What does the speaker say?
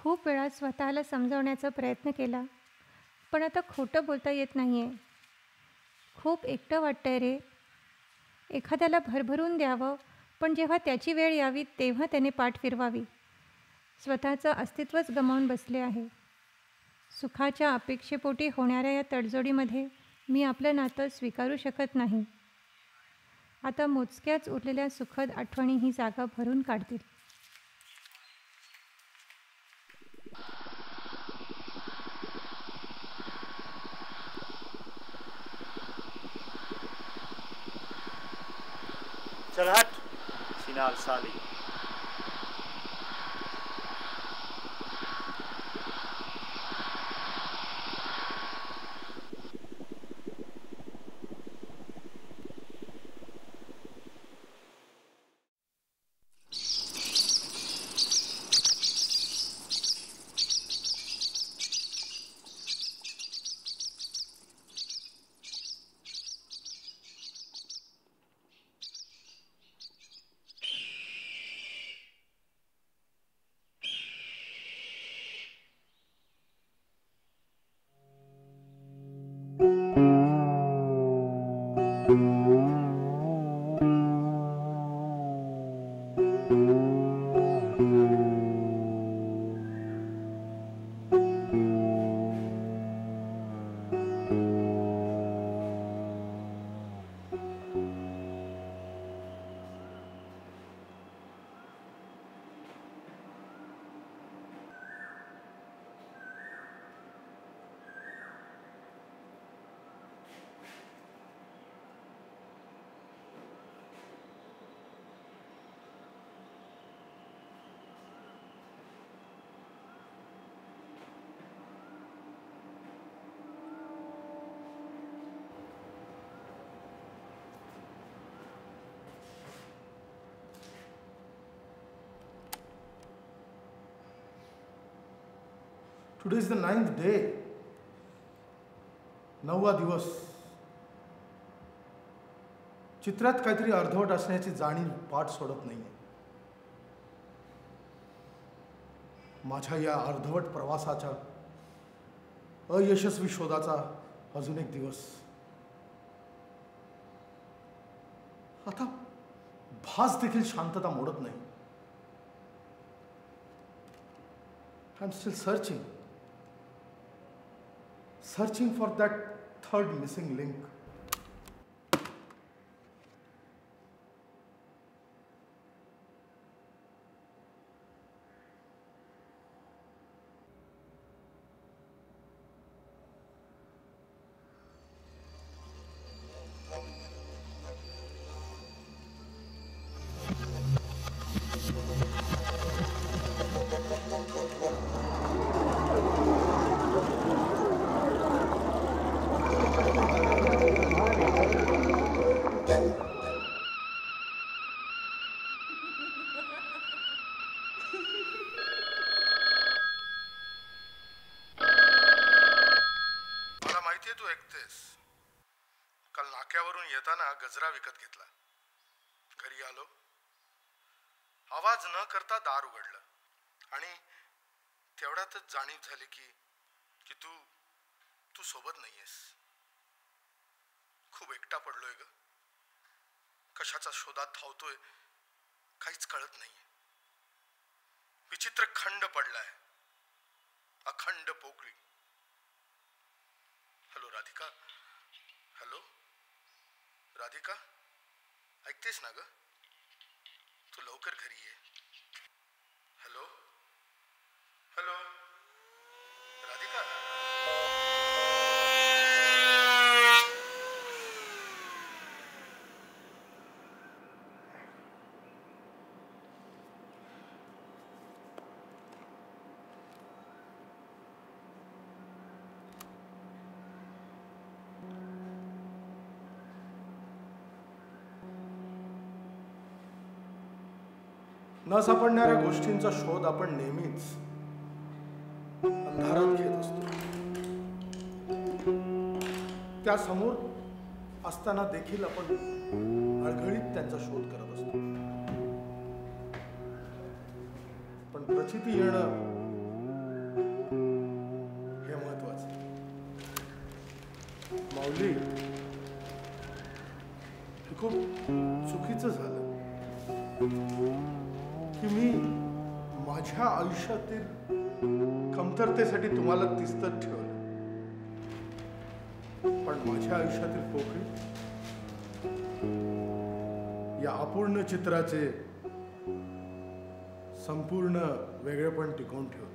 खूप वेळा स्वतःला समजावण्याचा प्रयत्न केला, पण आता खोटं बोलता येत नाही आहे. खूप एकटं वाटतंय रे. एखाद्याला भरभरून द्यावं, पण जेव्हा त्याची वेळ यावी तेव्हा त्याने पाठ फिरवावी. स्वतःचं अस्तित्वच गमावून बसले आहे. सुखाच्या अपेक्षेपोटी होणाऱ्या या तडजोडीमध्ये मी आपलं नातं स्वीकारू शकत नाही. आता मोजक्याच उरलेल्या सुखद आठवणी ही जागा भरून काढतील. चल हट सिनाल साली. Today is the 9th day. 9वा दिवस. चित्रात काहीतरी अर्धवट असण्याची जाणीव पाठ सोडत नाहीये. माझ्या या अर्धवट प्रवासाच्या अयशस्वी शोधाचा अजून एक दिवस. आता भास देखील शांतता मोडत नाही. I am still searching for that third missing link. गजरा विकत घेतला. घरी आलो. आवाज न करता दार उघडलं आणि तेवढ्यातच जाणीव झाली की तू सोबत नाहीयेस. खूप एकटा पडलोय ग. कशाच्या शोधात धावतोय काहीच कळत नाहीये. विचित्र खंड पडलाय. अखंड पोकळी. हॅलो राधिका. हॅलो राधिका, ऐकतेस ना ग? तू लवकर घरी ये. Hello hello Radhika. न सापडणाऱ्या गोष्टींचा शोध आपण नेहमीच अंधारात घेत असतो. त्या समोर असताना देखील आपण अडघळीत त्यांचा शोध करत असतो. पण प्रचिती येणं माऊली, हे खूप चुकीचं झालं की मी माझ्या आयुष्यातील कमतरतेसाठी तुम्हाला तिस्तत ठेवलं, पण माझ्या आयुष्यातील पोकळी या अपूर्ण चित्राचे संपूर्ण वेगळेपण टिकवून ठेवतो.